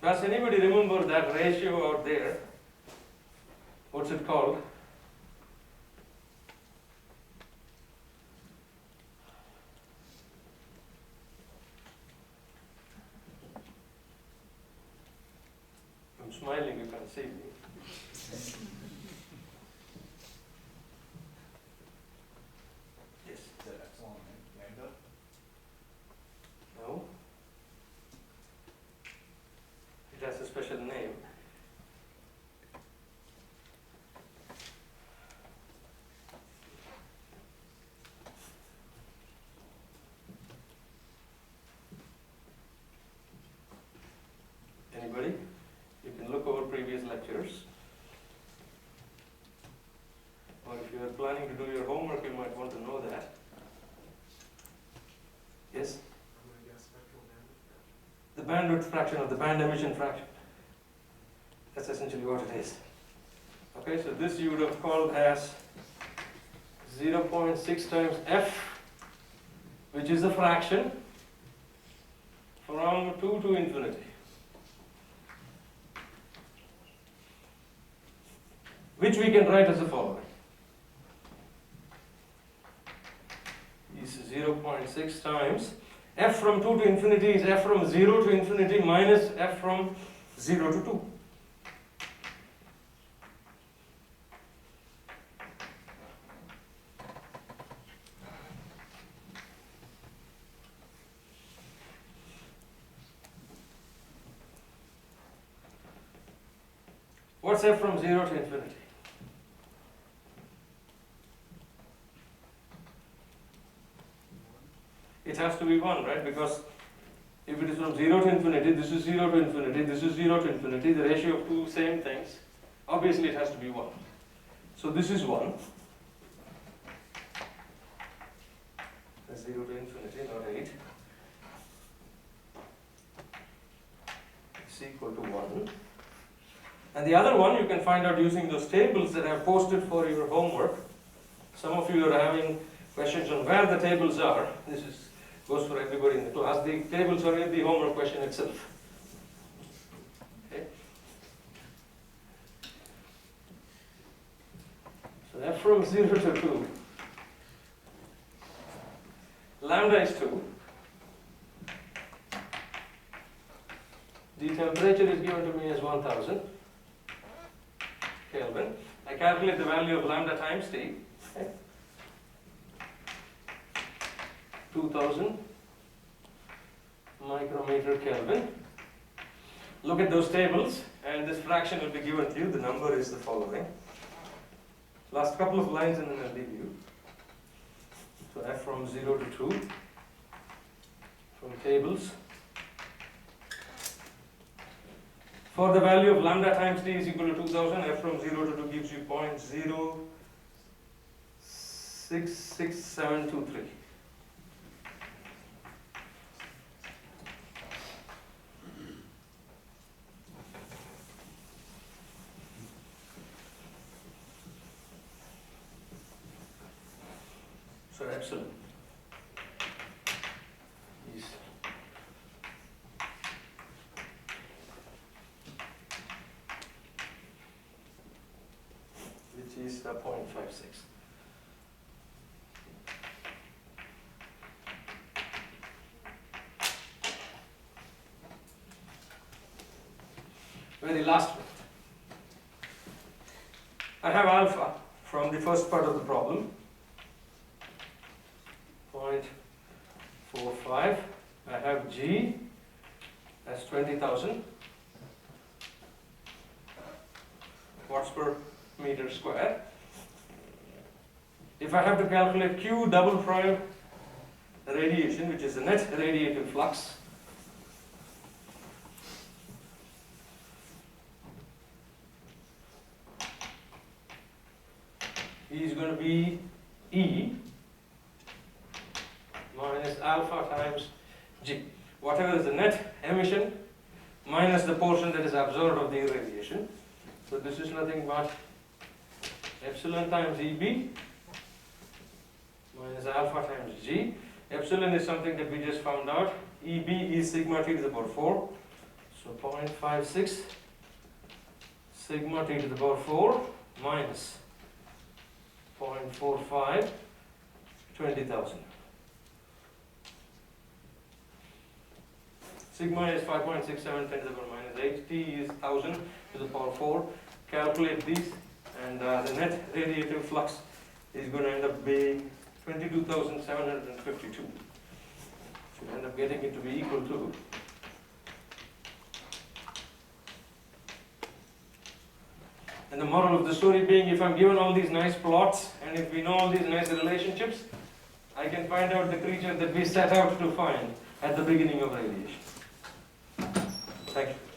Does anybody remember that ratio out there? What's it called? I'm smiling, you can't see me. Yes. Is that epsilon lambda? No. It has a special name. Anybody? You can look over previous lectures. Or if you are planning to do your homework, you might want to know that. Yes? The bandwidth fraction or the band emission fraction. That's essentially what it is. Okay, so this you would have called as 0.6 times f, which is a fraction from 2 to infinity. Which we can write as the following. Is 0.6 times f from 2 to infinity is f from 0 to infinity minus f from 0 to 2. What's f from 0 to infinity? It has to be 1, right? Because if it is from 0 to infinity, this is 0 to infinity, this is 0 to infinity, the ratio of two same things, obviously it has to be 1. So this is 1. That's 0 to infinity, not 8. It's equal to 1. And the other one you can find out using those tables that I have posted for your homework. Some of you are having questions on where the tables are. This goes for everybody in the class. The tables are in the homework question itself. Okay. So f from 0 to 2. Lambda is 2. The temperature is given to me as 1000 Kelvin. I calculate the value of lambda times T. Okay. 2000 micrometer Kelvin. Look at those tables and this fraction will be given to you. The number is the following. Last couple of lines and then I'll leave you. So f from 0 to 2 from tables. For the value of lambda times T is equal to 2000, f from 0 to 2 gives you 0.066723. So epsilon is which is 0.56. Very last one. I have alpha from the first part of the problem. 0.45. I have G as 20,000 watts per meter square. If I have to calculate Q double prime radiation, which is the net radiative flux, E is going to be E minus alpha times G. Whatever is the net emission minus the portion that is absorbed of the irradiation. So this is nothing but epsilon times EB minus alpha times G. Epsilon is something that we just found out. EB is sigma t to the power 4. So 0.56 sigma t to the power 4 minus 0.45, 20,000. Sigma is 5.67 10 to the power minus 8, t is 1000 to the power 4. Calculate these, and the net radiative flux is going to end up being 22,752. So you end up getting it to be equal to and the moral of the story being, if I'm given all these nice plots and if we know all these nice relationships, I can find out the creature that we set out to find at the beginning of radiation. Thank you.